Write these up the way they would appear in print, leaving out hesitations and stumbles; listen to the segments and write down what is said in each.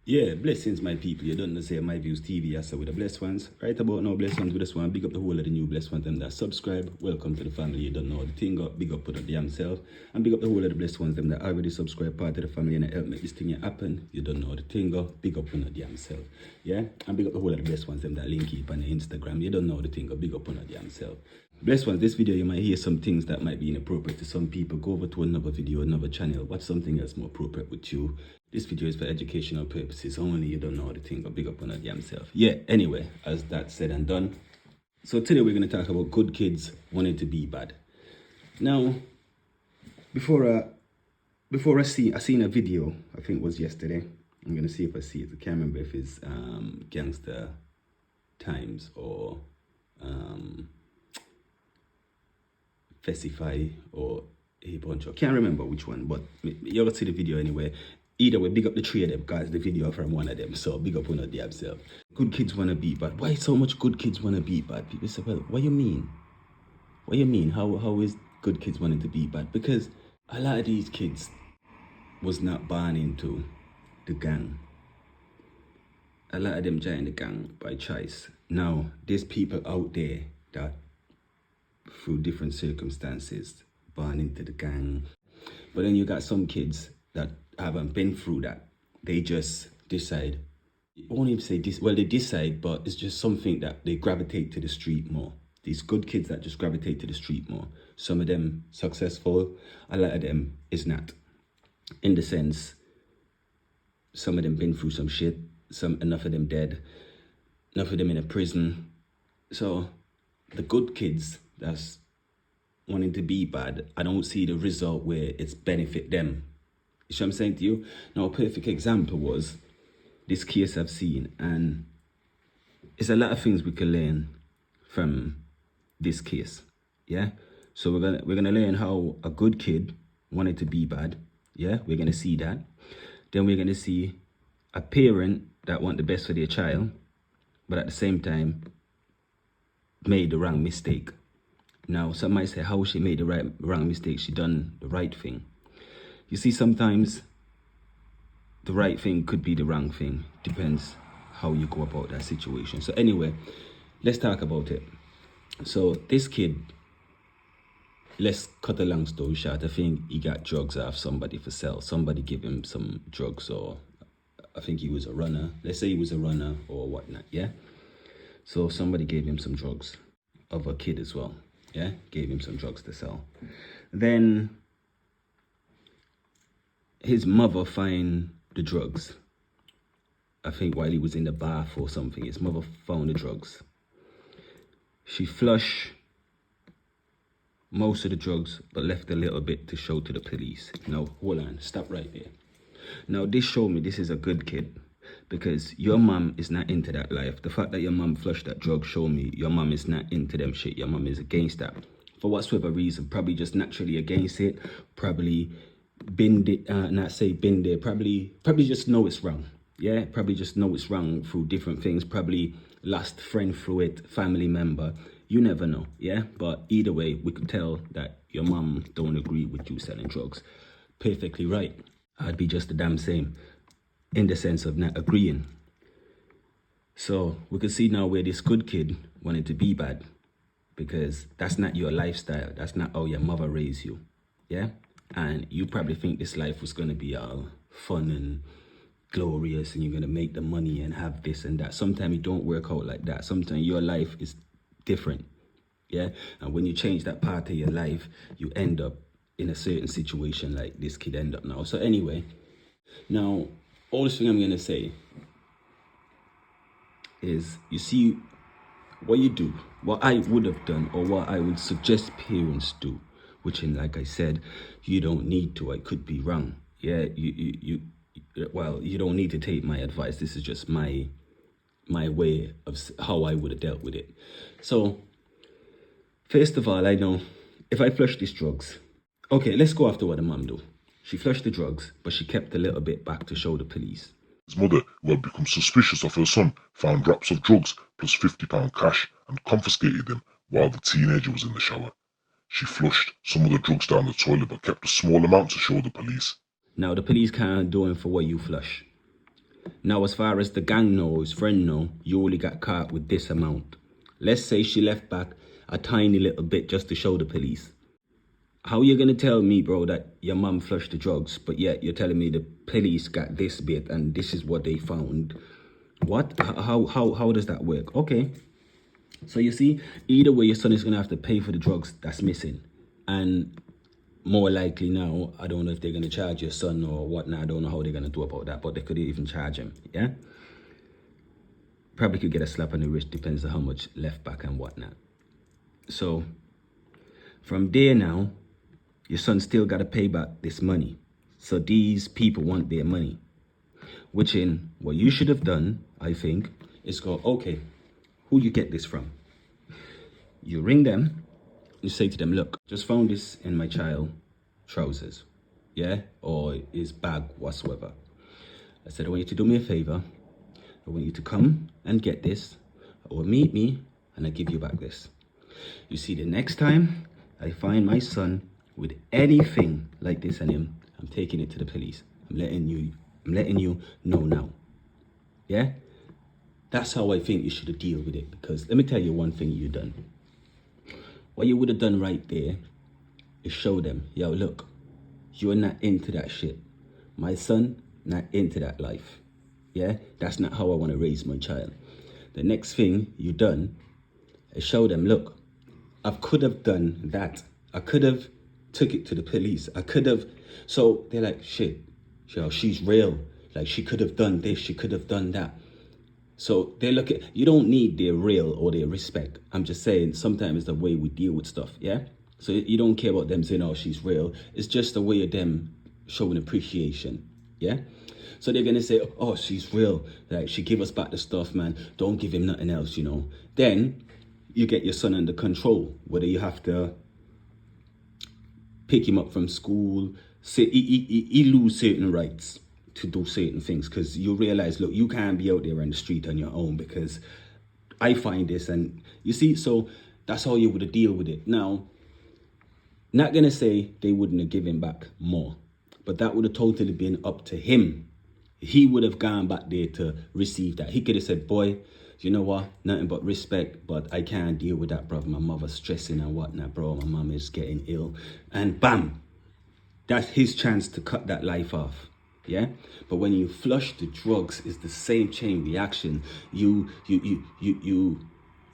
Yeah, blessings, my people. You don't know say my views TV, I say with the blessed ones. Right about now, blessed ones with this one. Big up the whole of the new blessed ones, them that subscribe. Welcome to the family. You don't know the thing up. Big up for the damn self. And big up the whole of the blessed ones, them that already subscribe, part of the family and help make this thing happen. You don't know the thing up. Big up on the damn self. Yeah? And big up the whole of the blessed ones, them that link keep on the Instagram. You don't know the thing up. Big up on the damn self. Blessed ones, this video you might hear some things that might be inappropriate to some people. Go over to another video, another channel. Watch something else more appropriate with you. This video is for educational purposes only. You don't know the thing, but big up on that damn self. Yeah, anyway, as that said and done. So today we're going to talk about good kids wanting to be bad. Now, before I seen a video, I think it was yesterday. I'm going to see if I see it. I can't remember if it's Gangster Times or Festify or a bunch of, can't remember which one, but you're gonna see the video anyway. Either way, big up the three of them, guys. The video from one of them, so big up on the damn self. Good kids wanna be bad. Why so much good kids wanna be bad? People say, well, what you mean? What you mean? How is good kids wanting to be bad? Because a lot of these kids was not born into the gang. A lot of them joined the gang by choice. Now, there's people out there that through different circumstances born into the gang. But then you got some kids that haven't been through that. They just decide. I won't even say this, well, they decide, but it's just something that they gravitate to the street more. These good kids that just gravitate to the street more. Some of them successful, a lot of them is not. In the sense, some of them been through some shit, enough of them dead, enough of them in a prison. So the good kids that's wanting to be bad, I don't see the result where it's benefit them. You see what I'm saying to you? Now, a perfect example was this case I've seen, and it's a lot of things we can learn from this case. Yeah. So we're gonna learn how a good kid wanted to be bad. Yeah, we're gonna see that. Then we're gonna see a parent that want the best for their child, but at the same time made the wrong mistake. Now, some might say how she made the wrong mistake. She done the right thing. You see, sometimes the right thing could be the wrong thing. Depends how you go about that situation. So anyway, let's talk about it. So this kid, let's cut a long story short. I think he got drugs off somebody for sale. Somebody gave him some drugs, or I think he was a runner. Let's say he was a runner or whatnot, yeah? So somebody gave him some drugs, of a kid as well. Yeah, gave him some drugs to sell. Then his mother find the drugs. I think while he was in the bath or something, his mother found the drugs. She flushed most of the drugs, but left a little bit to show to the police. Now, hold on, stop right there. Now, this showed me this is a good kid, because your mom is not into that life. The fact that your mom flushed that drug showed me your mom is not into them shit. Your mom is against that. For whatsoever reason, probably just naturally against it. Probably been there. Probably just know it's wrong. Yeah, probably just know it's wrong through different things. Probably lost friend through it, family member. You never know, yeah? But either way, we could tell that your mom don't agree with you selling drugs. Perfectly right. I'd be just the damn same, in the sense of not agreeing. So we can see now where this good kid wanted to be bad, because that's not your lifestyle. That's not how your mother raised you, yeah? And you probably think this life was going to be all fun and glorious, and you're going to make the money and have this and that. Sometimes it don't work out like that. Sometimes your life is different, yeah? And when you change that part of your life, you end up in a certain situation like this kid end up now. So anyway, now, all this thing I'm going to say is, you see, what you do, what I would have done, or what I would suggest parents do, which, in, like I said, you don't need to. I could be wrong. Yeah, well, you don't need to take my advice. This is just my way of how I would have dealt with it. So, first of all, I know if I flush these drugs, okay, let's go after what the mom do. She flushed the drugs, but she kept a little bit back to show the police. His mother, who had become suspicious of her son, found wraps of drugs plus £50 cash and confiscated them while the teenager was in the shower. She flushed some of the drugs down the toilet but kept a small amount to show the police. Now, the police can't do it for what you flush. Now, as far as the gang knows, friend know, you only got caught with this amount. Let's say she left back a tiny little bit just to show the police. How you gonna tell me, bro, that your mum flushed the drugs, but yet you're telling me the police got this bit and this is what they found? What? How does that work? Okay. So you see, either way, your son is gonna have to pay for the drugs that's missing, and more likely now, I don't know if they're gonna charge your son or whatnot. I don't know how they're gonna do about that, but they could even charge him. Yeah. Probably could get a slap on the wrist, depends on how much left back and whatnot. So from there now, your son still got to pay back this money. So these people want their money, which in what you should have done, I think, is go, okay, who you get this from? You ring them, you say to them, look, just found this in my child trousers, yeah, or his bag, whatsoever. I said, I want you to do me a favor. I want you to come and get this, or meet me, and I give you back this. You see, the next time I find my son with anything like this on him, I'm taking it to the police. I'm letting you know now. Yeah? That's how I think you should deal with it. Because let me tell you one thing you've done. What you would have done right there is show them, yo, look, you're not into that shit. My son, not into that life. Yeah? That's not how I want to raise my child. The next thing you done is show them, look, I could have done that. I could have took it to the police. I could have. So they're like, shit, yo, she's real. Like, she could have done this. She could have done that. So they look at, you don't need their real or their respect. I'm just saying, sometimes it's the way we deal with stuff, yeah? So you don't care about them saying, oh, she's real. It's just a way of them showing appreciation, yeah? So they're going to say, oh, she's real. Like, she give us back the stuff, man. Don't give him nothing else, you know? Then you get your son under control, whether you have to pick him up from school, say he lose certain rights to do certain things, because you realize, look, you can't be out there on the street on your own, because I find this, and you see, so that's how you would deal with it. Now, not gonna say they wouldn't have given back more, but that would have totally been up to him. He would have gone back there to receive that. He could have said, boy, you know what, nothing but respect, but I can't deal with that, bro. My mother's stressing and whatnot, bro. My mom is getting ill. And bam, that's his chance to cut that life off. Yeah, but when you flush the drugs, it's the same chain reaction. You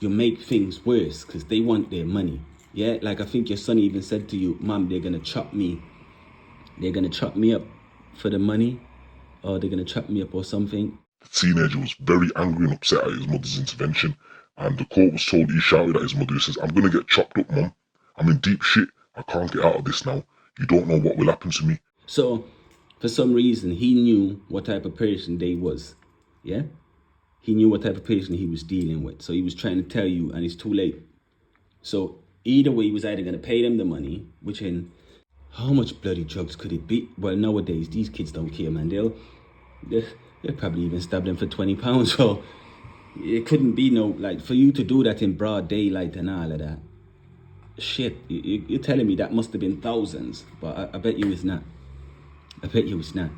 make things worse because they want their money. Yeah, like I think your son even said to you, Mom, they're gonna chop me up for the money, or they're gonna chop me up or something. The teenager was very angry and upset at his mother's intervention, and the court was told, he shouted at his mother, he says, I'm gonna get chopped up, Mum. I'm in deep shit. I can't get out of this now. You don't know what will happen to me. So for some reason, he knew what type of person they was, yeah? He knew what type of person he was dealing with. So he was trying to tell you, and it's too late. So either way, he was either going to pay them the money, which in, how much bloody drugs could it be? Well, nowadays, these kids don't care, man. They'll probably even stab them for £20. So it couldn't be no, like, for you to do that in broad daylight and all of that. Shit, you're telling me that must have been thousands, but I bet you it's not. I bet you it's not.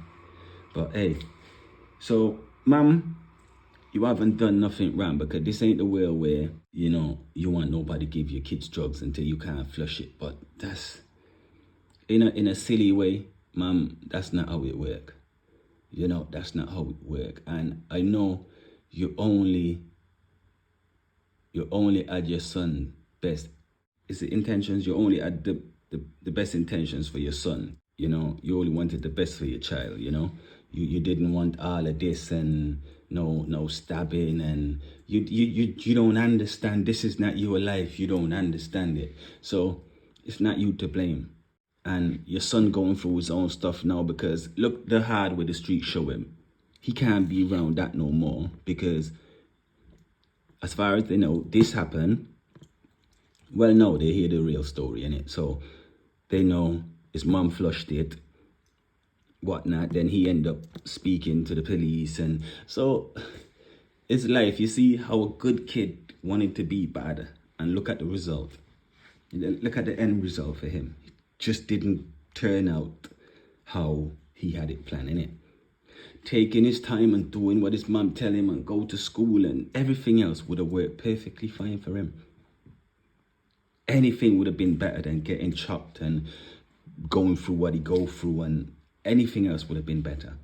But hey, so, Mum, you haven't done nothing wrong, because this ain't the world where, you know, you want nobody to give your kids drugs until you can't flush it. But that's, in a silly way, Mum, that's not how it work. You know, that's not how it work. And I know you only had your son best. It's the intentions, you only had the best intentions for your son. You know, you only wanted the best for your child, you know. You didn't want all of this and no stabbing, and you don't understand. This is not your life. You don't understand it. So it's not you to blame. And your son going through his own stuff now, because look the hard way the streets show him. He can't be around that no more, because as far as they know, this happened. Well, no, they hear the real story, innit? So they know his mom flushed it, whatnot. Then he ended up speaking to the police. And so it's life. You see how a good kid wanted to be bad, and look at the result. Look at the end result for him. It just didn't turn out how he had it planned, innit? taking his time and doing what his mom tell him and go to school, and everything else would have worked perfectly fine for him. Anything would have been better than getting chopped and going through what he go through, and anything else would have been better.